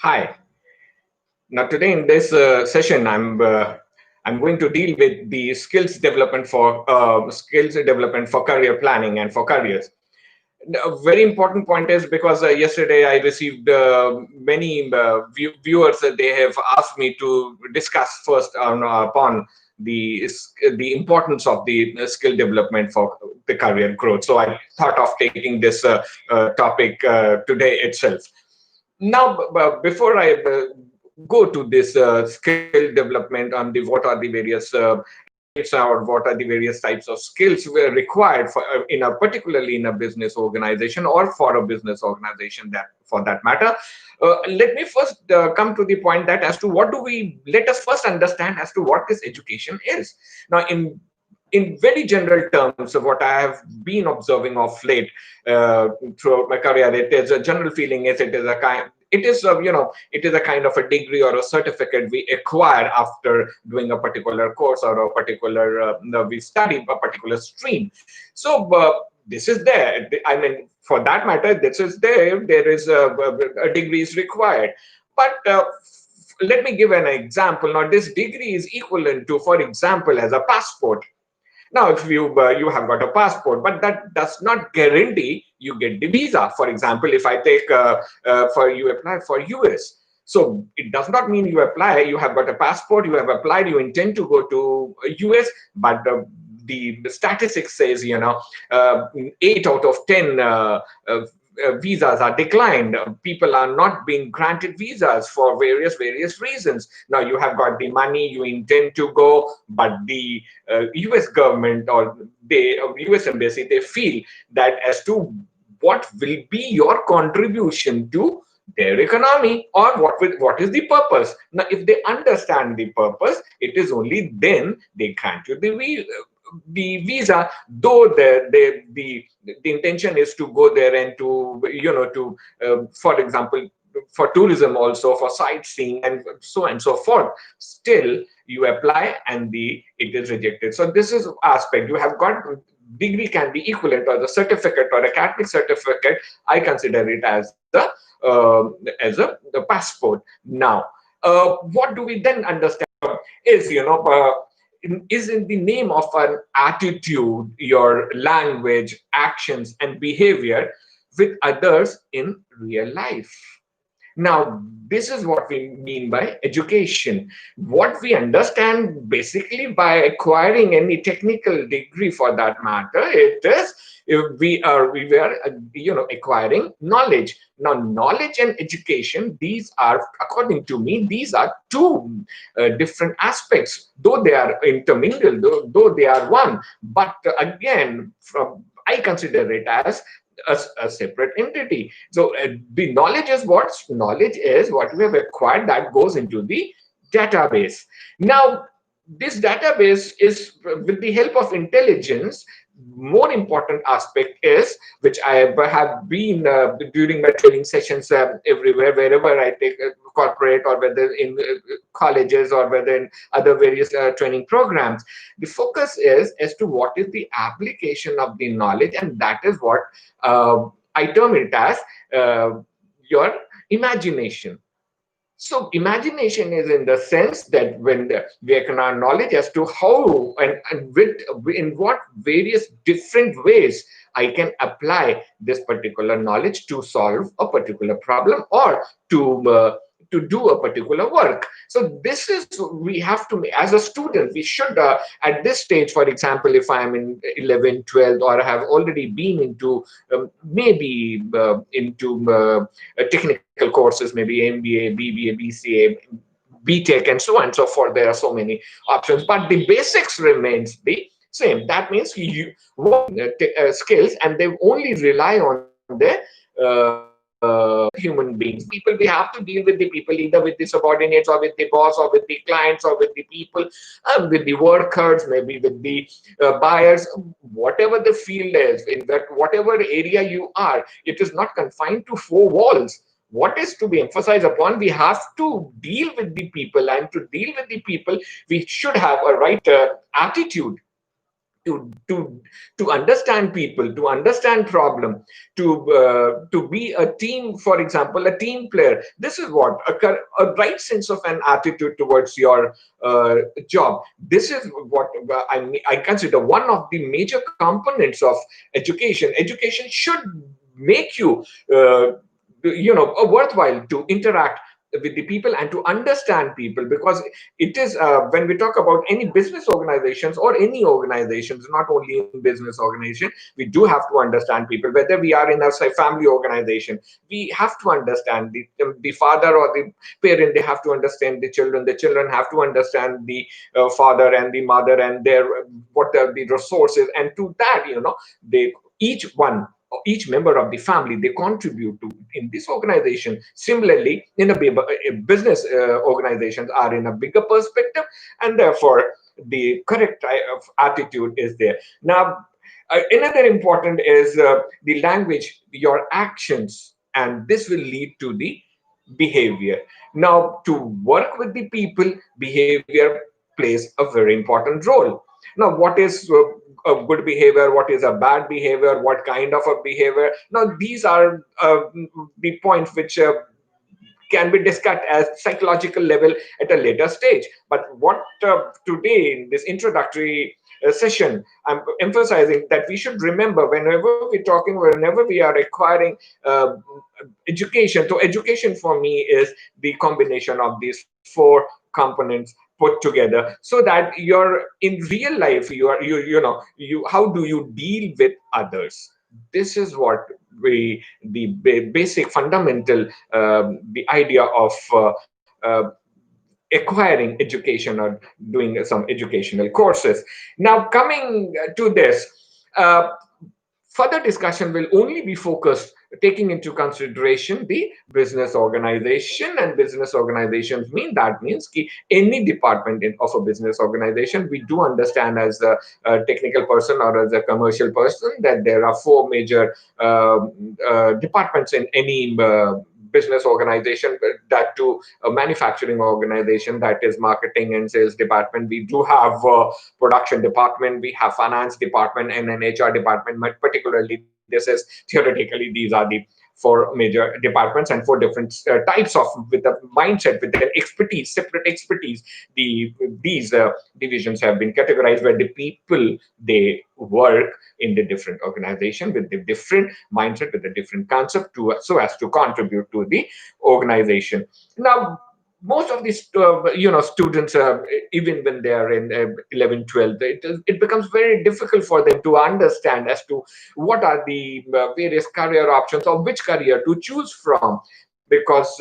Hi. Now today in this session, I'm going to deal with the skills development for career planning and for careers. A very important point is because yesterday I received many viewers that they have asked me to discuss first upon the importance of the skill development for the career growth. So I thought of taking this topic today itself. Now, before I go to this skill development on the what are the various types or what are the various types of skills were required for in a particularly in a business organization or for a business organization that for that matter. Let me first come to the point that as to what do we let us first understand as to what this education is. Now, in very general terms of what I have been observing of late throughout my career, it is a general feeling is it is a kind it is it is a kind of a degree or a certificate we acquire after doing a particular course or a particular we study a particular stream. So this is there. I mean, for that matter, this is there. There is a degree is required, but let me give an example. Now, this degree is equivalent to, for example, as a passport. Now, if you have got a passport, but that does not guarantee you get the visa. For example, if I take for you apply for US, so it does not mean you apply. You have got a passport, you have applied, you intend to go to US, but the statistics says 8 out of 10 visas are declined. People are not being granted visas for various reasons. Now you have got the money, you intend to go, but the US government or the US embassy, they feel that as to what will be your contribution to their economy or what is the purpose. Now if they understand the purpose, it is only then they grant you the visa, though the intention is to go there and to for example, for tourism, also for sightseeing and so forth. Still you apply and the it is rejected. So this is aspect. You have got degree can be equivalent or the certificate or academic certificate. I consider it the passport. Now what do we then understand is is in the name of an attitude, your language, actions, and behavior with others in real life. Now, this is what we mean by education. What we understand basically by acquiring any technical degree for that matter, it is if we were acquiring knowledge. Now, knowledge and education, these are, according to me, these are two different aspects, though they are intermingled, though they are one. But again, I consider it as a separate entity. So the knowledge is what we have acquired that goes into the database. Now, this database is with the help of intelligence. More important aspect is, which I have been during my training sessions everywhere, wherever I take a corporate or whether in colleges or whether in other various training programs, the focus is as to what is the application of the knowledge, and that is what I term it as your imagination. So imagination is in the sense that when we acquire knowledge as to how and with in what various different ways I can apply this particular knowledge to solve a particular problem or to do a particular work. So this is we have to, as a student, we should at this stage, for example, if I am in 11th, 12th, or have already been into maybe into technical courses, maybe MBA, BBA, BCA, BTech, and so on and so forth. There are so many options, but the basics remains the same. That means you skills, and they only rely on the human beings. People, we have to deal with the people, either with the subordinates or with the boss or with the clients or with the people, with the workers, maybe with the buyers, whatever the field is, in that whatever area you are, it is not confined to four walls. What is to be emphasized upon, we have to deal with the people, and to deal with the people, we should have a right attitude. to understand people, to understand problem, to be a team, for example, a team player. This is what a right sense of an attitude towards your job. This is what I consider one of the major components of education. Education should make you worthwhile to interact with the people and to understand people, because it is when we talk about any business organizations or any organizations, not only in business organization, we do have to understand people. Whether we are in a, say, family organization, we have to understand the father or the parent, they have to understand the children have to understand the father and the mother and their what are the resources, and to that, they each one, each member of the family, they contribute to in this organization. Similarly, in a business organizations are in a bigger perspective, and therefore the correct type of attitude is there. Now, another important is the language, your actions, and this will lead to the behavior. Now, to work with the people, behavior plays a very important role. Now, what is a good behavior, what is a bad behavior, what kind of a behavior? Now, these are the points which can be discussed as psychological level at a later stage. But what today in this introductory session, I'm emphasizing that we should remember, whenever we're talking, whenever we are acquiring uh, education. So education for me is the combination of these four components put together, so that you're in real life, you are you how do you deal with others. This is what we the basic fundamental the idea of acquiring education or doing some educational courses. Now, coming to this, uh, further discussion will only be focused taking into consideration the business organization. And business organizations mean, that means ki any department of a business organization. We do understand as a technical person or as a commercial person that there are four major departments in any business organization. That to a manufacturing organization, that is marketing and sales department. We do have production department, we have finance department, and an HR department. But particularly, this is theoretically, these are the four major departments and four different types of, with a mindset, with an expertise, separate expertise. These divisions have been categorized where the people, they work in the different organization with the different mindset, with a different concept, to so as to contribute to the organization. Now, most of these students, even when they are in 11 12, it becomes very difficult for them to understand as to what are the various career options or which career to choose from, because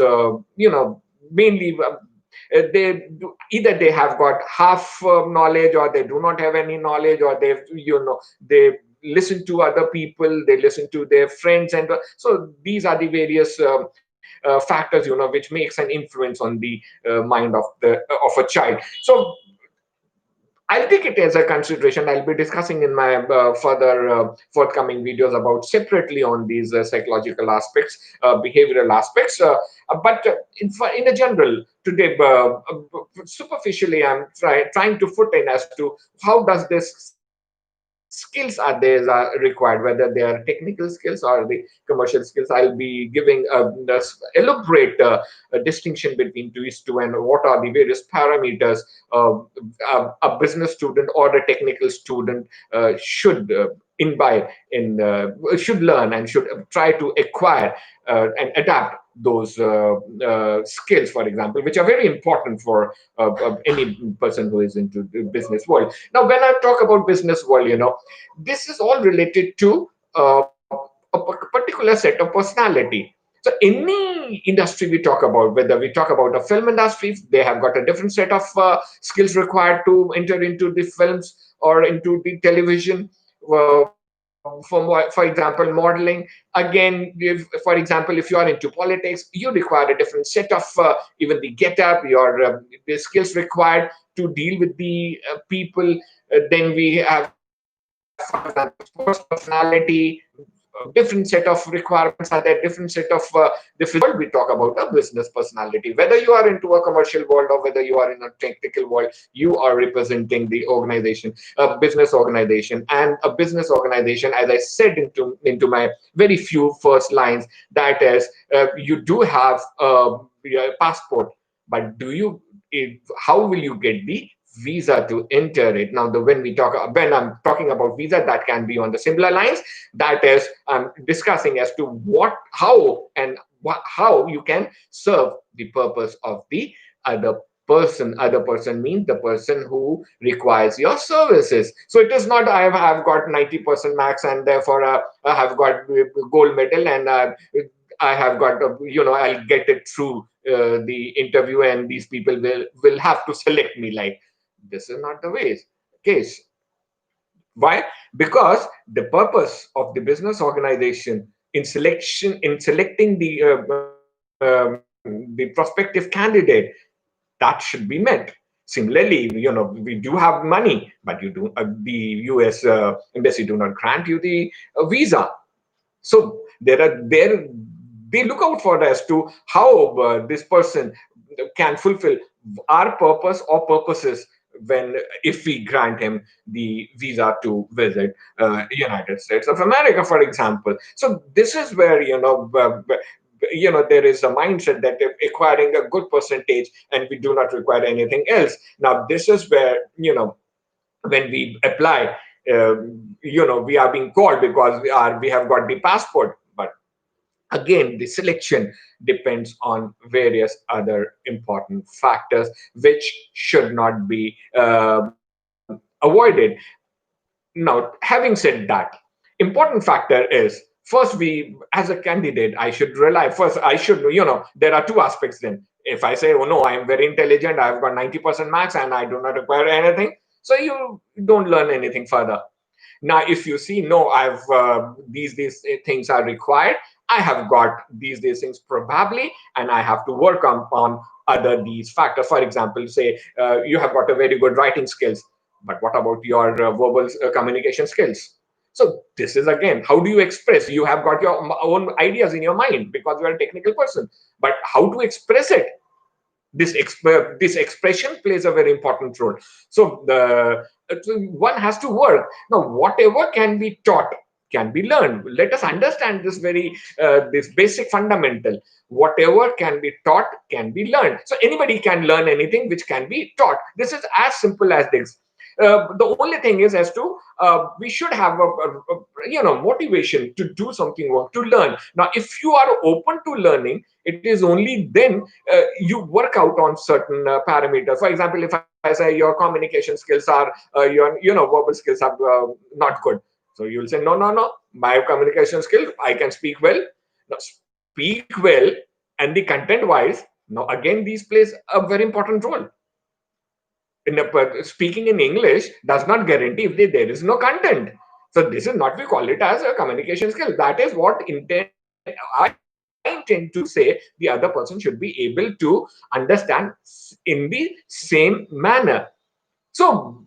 mainly they do, either they have got half knowledge, or they do not have any knowledge, or they listen to other people, they listen to their friends, and so these are the various factors which makes an influence on the mind of a child. So I'll take it as a consideration. I'll be discussing in my further forthcoming videos about separately on these psychological aspects, behavioral aspects. But in a general, today, superficially, I'm trying to put in as to how does this skills are there are required, whether they are technical skills or the commercial skills. I'll be giving this elaborate distinction between these two, and what are the various parameters a business student or a technical student should imbibe in should learn and should try to acquire and adapt those skills, for example, which are very important for any person who is into the business world. Now, when I talk about business world, this is all related to particular set of personality. So any industry we talk about, whether we talk about a film industry, they have got a different set of skills required to enter into the films or into the television. For example, modeling. Again, for example, if you are into politics, you require a different set of even the get up, your the skills required to deal with the people. Then we have, for example, sports personality. different set of requirements are there, different set of the world. We talk about a business personality, whether you are into a commercial world or whether you are in a technical world, you are representing the organization, a business organization. And a business organization, as I said into my very few first lines, that is, you do have a passport, but how will you get the visa to enter it? Now, when I'm talking about visa, that can be on the similar lines. That is, I'm discussing as to how you can serve the purpose of the other person. Other person means the person who requires your services. So it is not I've got 90% max and therefore I have got gold medal, and I have got I'll get it through the interview, and these people will have to select me. Like, this is not the case. Why? Because the purpose of the business organization in selecting the prospective candidate, that should be met. Similarly, we do have money, but the US embassy do not grant you the visa. So they look out for as to how this person can fulfill our purpose or purposes when if we grant him the visa to visit United States of America, for example. So this is where there is a mindset that acquiring a good percentage and we do not require anything else. Now this is where when we apply, we are being called because we have got the passport. But again, the selection depends on various other important factors which should not be avoided. Now, having said that, important factor is, first, we as a candidate, I should rely first. I should, there are two aspects. Then if I say, oh no, I am very intelligent, I've got 90% max and I do not require anything, so you don't learn anything further. Now if you see, no, I've these things are required, I have got these things probably, and I have to work on other these factors. For example, say you have got a very good writing skills, but what about your verbal communication skills? So this is, again, how do you express? You have got your own ideas in your mind because you are a technical person, but how to express it? This expression plays a very important role. So one has to work. Now whatever can be taught can be learned. Let us understand this basic fundamental. Whatever can be taught can be learned. So anybody can learn anything which can be taught. This is as simple as this. The only thing is as to we should have motivation to do something, work to learn. Now if you are open to learning, it is only then you work out on certain parameters. For example, if I say your communication skills are your verbal skills are not good, so you'll say, no, my communication skill, I can speak well. Now speak well and the content wise, now again these plays a very important role. Speaking in English does not guarantee if there is no content. So this is not, we call it as a communication skill. That is what I intend to say the other person should be able to understand in the same manner. So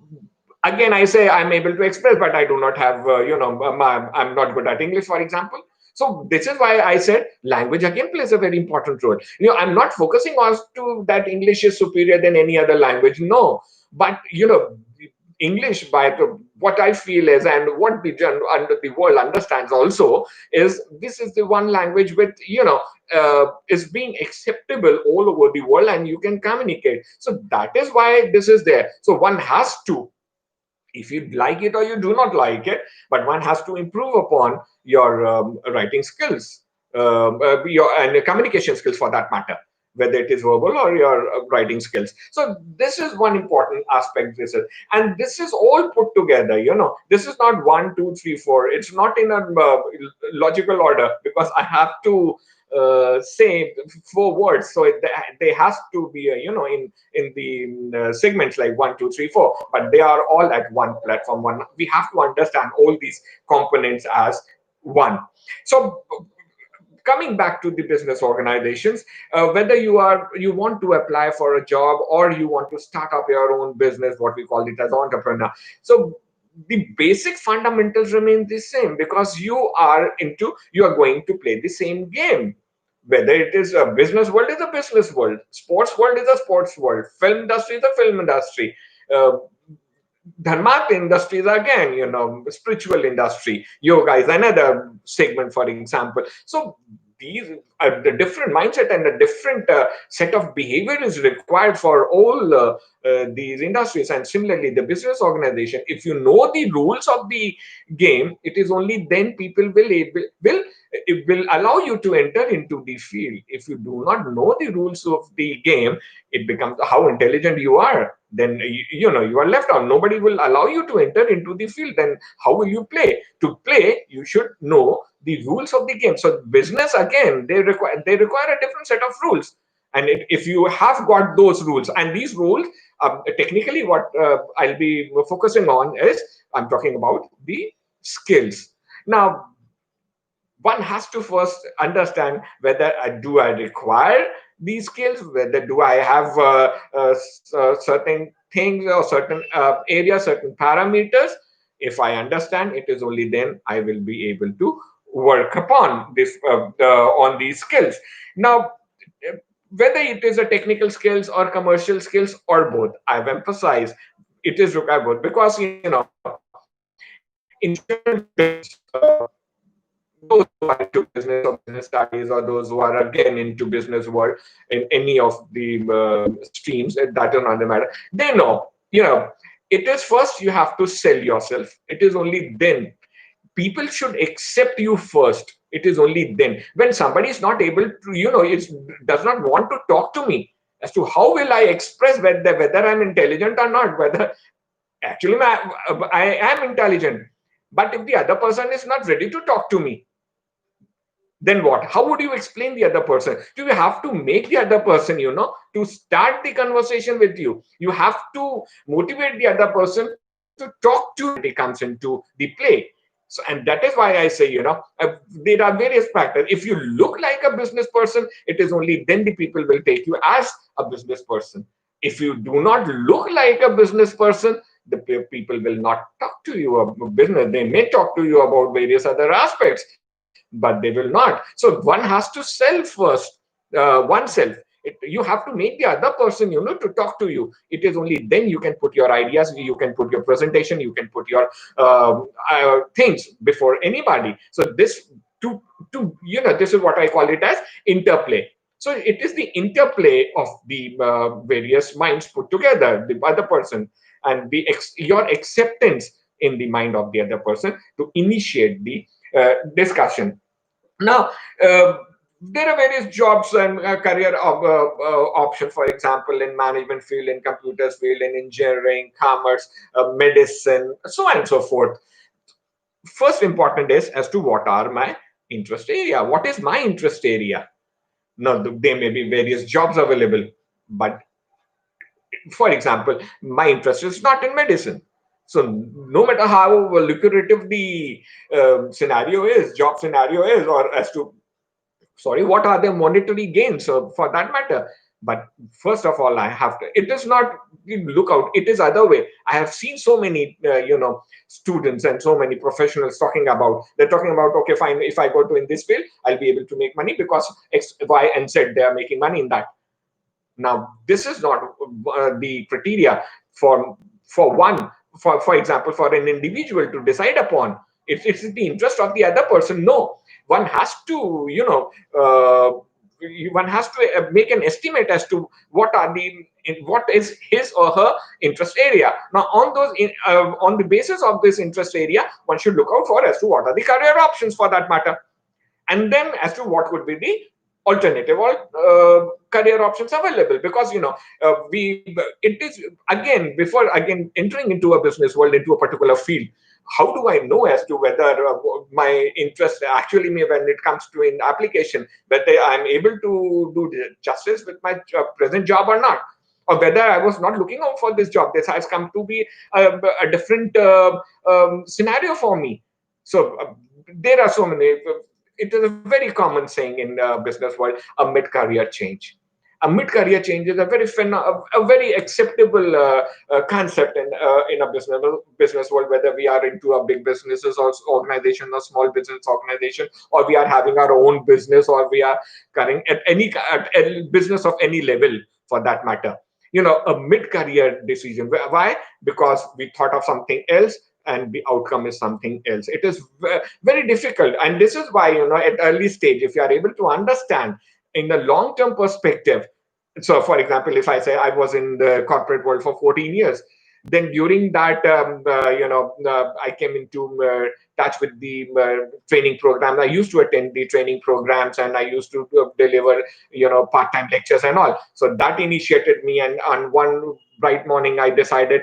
again, I say I'm able to express, but I do not have, I'm not good at English, for example. So this is why I said language again plays a very important role. I'm not focusing on to that English is superior than any other language. No, but English, by what I feel is, and what the world understands also, is this is the one language with is being acceptable all over the world, and you can communicate. So that is why this is there. So one has to, if you like it or you do not like it, but one has to improve upon your writing skills, your and communication skills for that matter, whether it is verbal or your writing skills. So this is one important aspect. And this is all put together. This is not 1, 2, 3, 4. It's not in a logical order, because I have to say 4 words, so they has to be in the segments like 1, 2, 3, 4, but they are all at one platform. We have to understand all these components as one. So coming back to the business organizations, whether you want to apply for a job or you want to start up your own business, what we call it as entrepreneur. So the basic fundamentals remain the same, because you are going to play the same game. Whether it is a business world, is a business world, sports world is a sports world, film industry is a film industry, uh, dharmat industries again, spiritual industry, yoga is another segment, for example. So these the different mindset and a different set of behavior is required for all these industries. And similarly, the business organization, if you know the rules of the game, it is only then people will it will allow you to enter into the field. If you do not know the rules of the game, it becomes how intelligent you are, then you are left out. Nobody will allow you to enter into the field. Then how will you play? To play, you should know the rules of the game. So business again, they require a different set of rules. And if you have got those rules, and these rules, technically what I'll be focusing on is, I'm talking about the skills. Now, one has to first understand whether do I require these skills, whether do I have certain things or certain areas, certain parameters. If I understand, it is only then I will be able to work upon this on these skills. Now, whether it is a technical skills or commercial skills or both, I've emphasized it is required both, because in general terms, those who are into business or business studies, or those who are again into business world in any of the streams, that does not matter, they know, it is first you have to sell yourself. It is only then people should accept you first. It is only then, when somebody is not able to, it does not want to talk to me, as to how will I express whether I'm intelligent or not, whether actually I am intelligent. But if the other person is not ready to talk to me, then what? How would you explain the other person? Do you have to make the other person, to start the conversation with you? You have to motivate the other person to talk to you. It comes into the play. So, and that is why I say, there are various factors. If you look like a business person, it is only then the people will take you as a business person. If you do not look like a business person, the people will not talk to you about business. They may talk to you about various other aspects, but they will not. So one has to sell first oneself. You have to make the other person, to talk to you. It is only then you can put your ideas, you can put your presentation, you can put your things before anybody. So this is what I call it as interplay. So it is the interplay of the various minds put together, the other person, and your acceptance in the mind of the other person to initiate the discussion. Now, there are various jobs and career options, for example, in management field, in computers field, in engineering, commerce, medicine, so on and so forth. First important is as to what are my interest area. What is my interest area? Now, there may be various jobs available, but for example, my interest is not in medicine. So no matter how lucrative the scenario is, job scenario is, or as to, sorry, what are the monetary gains for that matter. But first of all, I have to, it is not, look out, it is other way. I have seen so many students and so many professionals they're talking about, okay, fine, if I go to in this field, I'll be able to make money because X, Y, and Z, they are making money in that. Now, this is not the criteria for one, for example, for an individual to decide upon. It's the interest of the other person. No, one has to, one has to make an estimate as to what is his or her interest area. Now, on the basis of this interest area, one should look out for as to what are the career options for that matter, and then as to what would be the alternative or career options available. Because we it is, again, before again entering into a business world, into a particular field, how do I know as to whether my interest actually, when it comes to in application, whether I'm able to do justice with my present job or not, or whether I was not looking out for this job, this has come to be a different scenario for me. So there are so many, it is a very common saying in business world, a mid-career change. A mid-career change is a a very acceptable concept in a business world, whether we are into a big businesses or organization or small business organization, or we are having our own business, or we are current at at any business of any level for that matter. A mid-career decision. Why? Because we thought of something else and the outcome is something else. It is very difficult, and this is why, at early stage, if you are able to understand in the long term perspective. So for example, if I say I was in the corporate world for 14 years, then during that, I came into touch with the training program. I used to attend the training programs, and I used to deliver part-time lectures and all. So that initiated me, and on one bright morning I decided,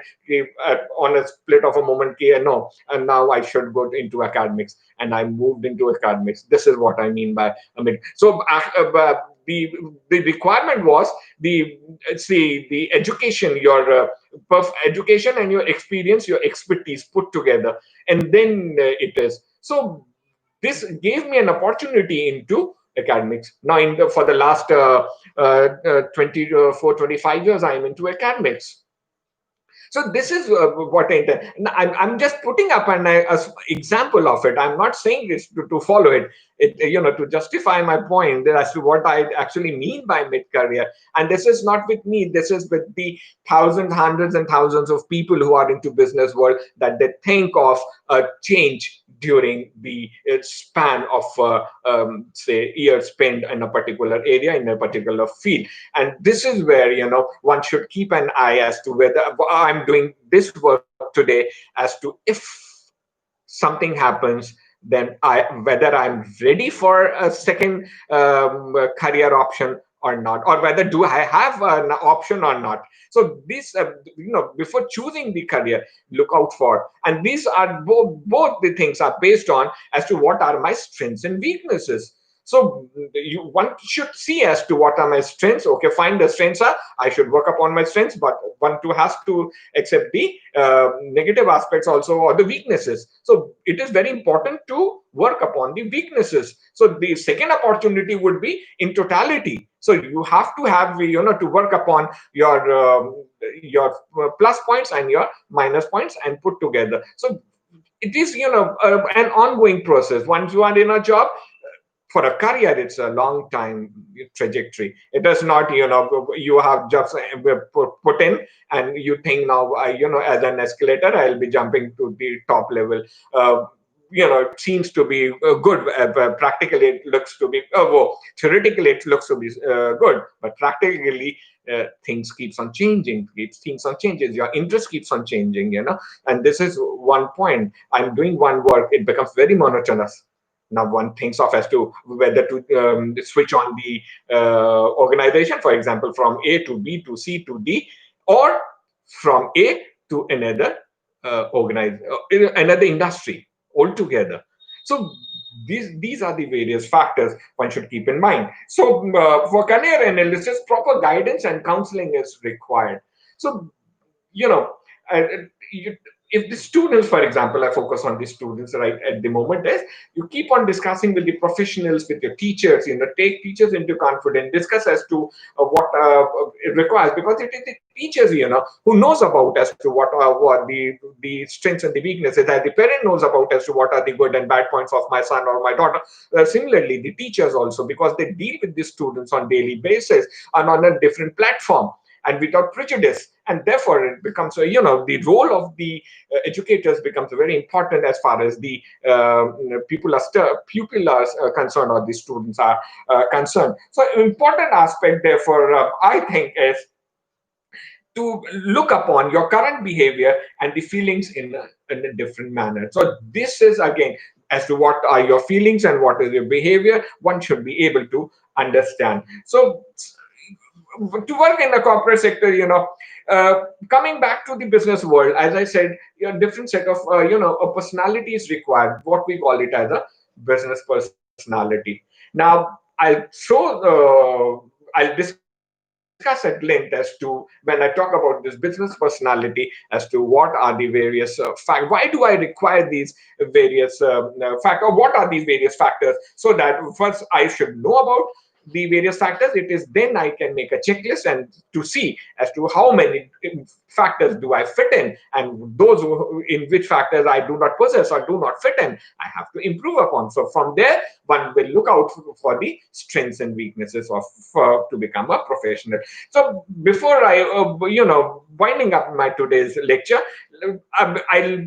on a split of a moment, no, and now I should go into academics, and I moved into academics. This is what I mean by so the requirement was the education, your education and your experience, your expertise put together, and then it is so. This gave me an opportunity into academics. Now, for the last 24, 25 years, I'm into academics. So this is what I intend. I'm just putting up an example of it. I'm not saying this to follow it. To justify my point as to what I actually mean by mid-career. And this is not with me. This is with the thousands, hundreds, and thousands of people who are into business world, that they think of a change during the span of say years spent in a particular area, in a particular field. And this is where one should keep an eye as to whether I'm doing this work today, as to if something happens, then whether I'm ready for a second career option or not, or whether do I have an option or not. So this, before choosing the career, look out for. And these are both the things are based on as to what are my strengths and weaknesses. So one should see as to what are my strengths. Okay, fine, the strengths are, I should work upon my strengths, but one too has to accept the negative aspects also, or the weaknesses. So it is very important to work upon the weaknesses. So the second opportunity would be in totality. So you have to have, to work upon your plus points and your minus points and put together. So it is, an ongoing process. Once you are in a job, for a career, it's a long time trajectory. It does not, you have just put in, and you think now, as an escalator, I'll be jumping to the top level. It seems to be good. Practically, it looks to be, well, theoretically, it looks to be good, but practically, things keeps on changing. Things on changes. Your interest keeps on changing. And this is one point. I'm doing one work. It becomes very monotonous. Now one thinks of as to whether to switch on the organization, for example, from A to B to C to D, or from A to another another industry altogether. So these are the various factors one should keep in mind. So for career analysis, proper guidance and counseling is required. So you know, uh, you, if the students, for example, I focus on the students right at the moment, is you keep on discussing with the professionals, with your teachers, take teachers into confidence, discuss as to what it requires, because it is the teachers, who knows about as to what the strengths and the weaknesses, that the parent knows about as to what are the good and bad points of my son or my daughter. Similarly, the teachers also, because they deal with the students on daily basis and on a different platform and without prejudice, and therefore it becomes the role of the educators becomes very important as far as the pupil are concerned, or the students are concerned. So important aspect therefore, I think, is to look upon your current behavior and the feelings in a different manner. So this is again as to what are your feelings and what is your behavior, one should be able to understand. So to work in the corporate sector, coming back to the business world, as I said, a different set of a personality is required, what we call it as a business personality. Now I'll discuss at length as to, when I talk about this business personality, as to what are the various facts, why do I require these various factors, or what are these various factors, so that first I should know about the various factors, it is then I can make a checklist and to see as to how many factors do I fit in, and those in which factors I do not possess or do not fit in, I have to improve upon. So from there, one will look out for the strengths and weaknesses of to become a professional. So before I, winding up my today's lecture, I'll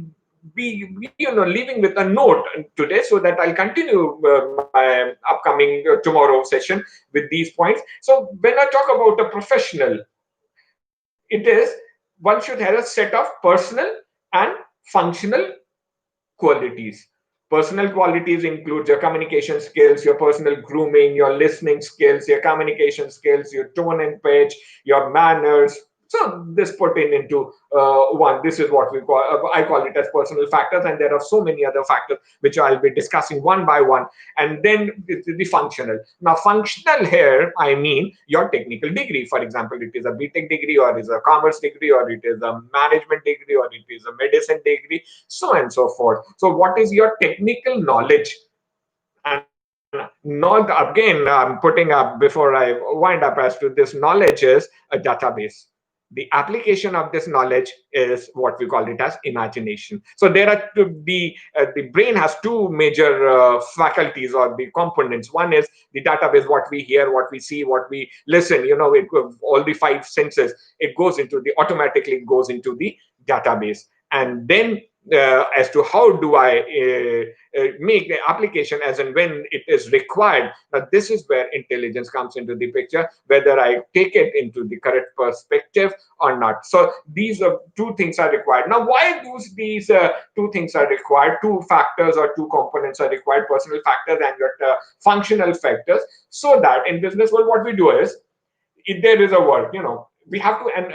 be leaving with a note today so that I'll continue my upcoming tomorrow session with these points. So when I talk about a professional, it is one should have a set of personal and functional qualities. Personal qualities include your communication skills, your personal grooming, your listening skills, your communication skills, your tone and pitch, your manners. So this put in into one. This is what we call, I call it as personal factors, and there are so many other factors which I'll be discussing one by one. And then the functional. Now, functional here, I mean your technical degree. For example, it is a BTech degree, or is a commerce degree, or it is a management degree, or it is a medicine degree, so on and so forth. So what is your technical knowledge? And not, again, I'm putting up before I wind up as to this knowledge is a database. The application of this knowledge is what we call it as imagination. So there are the brain has two major faculties or the components. One is the database, what we hear, what we see, what we listen, all the five senses, it goes into the automatically goes into the database. And then as to how do I make the application as and when it is required. Now, this is where intelligence comes into the picture, whether I take it into the correct perspective or not. So these are two things are required. Now, why these two things are required? Two factors or two components are required: personal factors and your functional factors. So that in business world, what we do is, if there is a word, we have to, and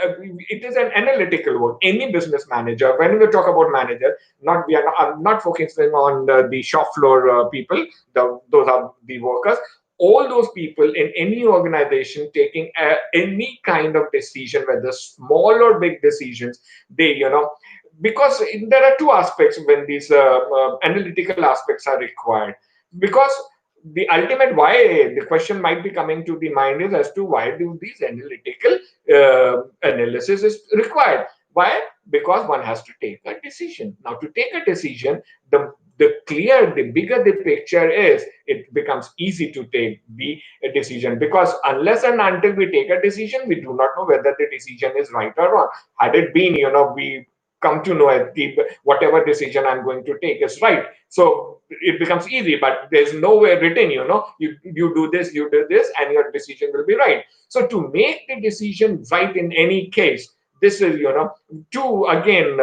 it is an analytical work. Any business manager, when we talk about manager, not we are not, I'm not focusing on the shop floor people. Those are the workers. All those people in any organization taking any kind of decision, whether small or big decisions, they because there are two aspects when these analytical aspects are required. Because the ultimate why the question might be coming to the mind is as to why do these analytical analysis is required. Why? Because one has to take a decision. Now, to take a decision, the bigger the picture is, it becomes easy to take the decision. Because unless and until we take a decision, we do not know whether the decision is right or wrong. Had it been, we come to know whatever decision I'm going to take is right. So it becomes easy, but there's nowhere written, you do this, and your decision will be right. So to make the decision right in any case, this is, two, again,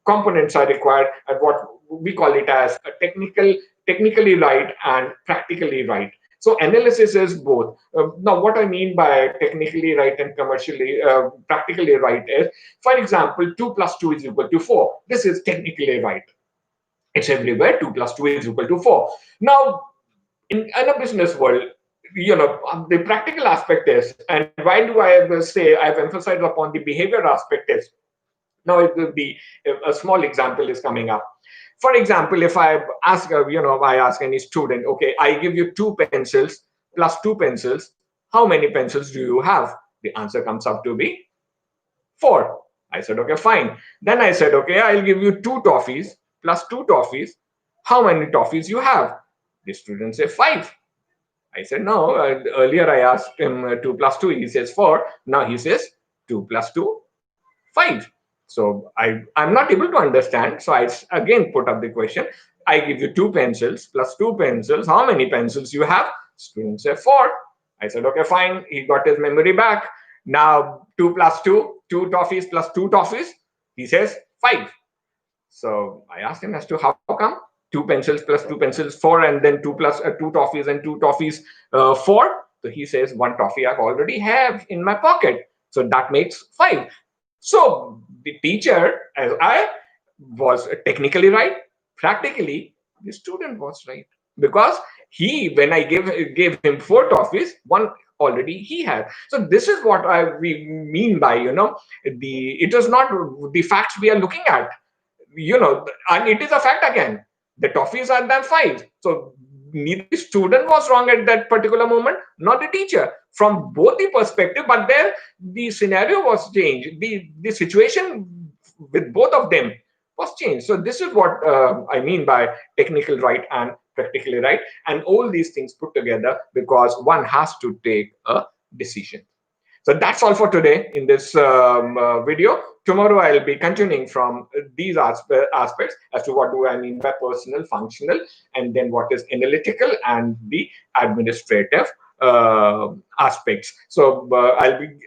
components are required, and what we call it as a technically right and practically right. So analysis is both. Now, what I mean by technically right and commercially practically right is, for example, 2 plus 2 is equal to 4. This is technically right. It's everywhere. 2 plus 2 is equal to 4. Now, in a business world, the practical aspect is, and why do I say I've emphasized upon the behavior aspect is, now it will be a small example is coming up. For example, if I ask, I ask any student, okay, I give you 2 pencils plus 2 pencils. How many pencils do you have? The answer comes up to be 4. I said, okay, fine. Then I said, okay, I'll give you 2 toffees plus 2 toffees. How many toffees you have? The student said 5. I said, no, earlier I asked him 2 plus 2. He says 4. Now he says 2 plus 2, 5. So I'm not able to understand. So I again put up the question. I give you 2 pencils plus 2 pencils. How many pencils you have? Student said 4. I said, okay, fine. He got his memory back. Now 2 plus 2, 2 toffees plus 2 toffees. He says 5. So I asked him as to how come 2 pencils plus 2 pencils 4, and then 2 plus 2 toffees and 2 toffees 4. So he says 1 toffee I already have in my pocket. So that makes 5. So the teacher, as I, was technically right. Practically, the student was right, because when I gave him 4 toffees, one already he had. So this is what we mean by, it is not the facts we are looking at, and it is a fact again. The toffees are than 5. So neither the student was wrong at that particular moment, nor the teacher, from both the perspective. But there, the scenario was changed. The situation with both of them was changed. So this is what I mean by technical right and practically right, and all these things put together, because one has to take a decision. So that's all for today in this video. Tomorrow I'll be continuing from these aspects as to what do I mean by personal, functional, and then what is analytical and the administrative aspects. So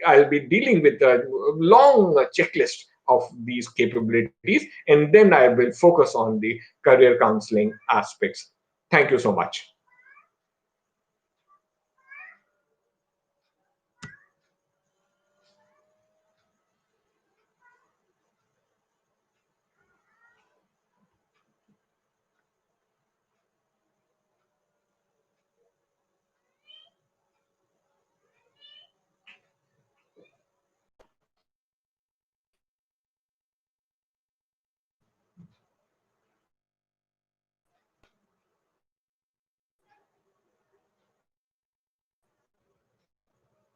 I'll be dealing with a long checklist of these capabilities, and then I will focus on the career counseling aspects. Thank you so much.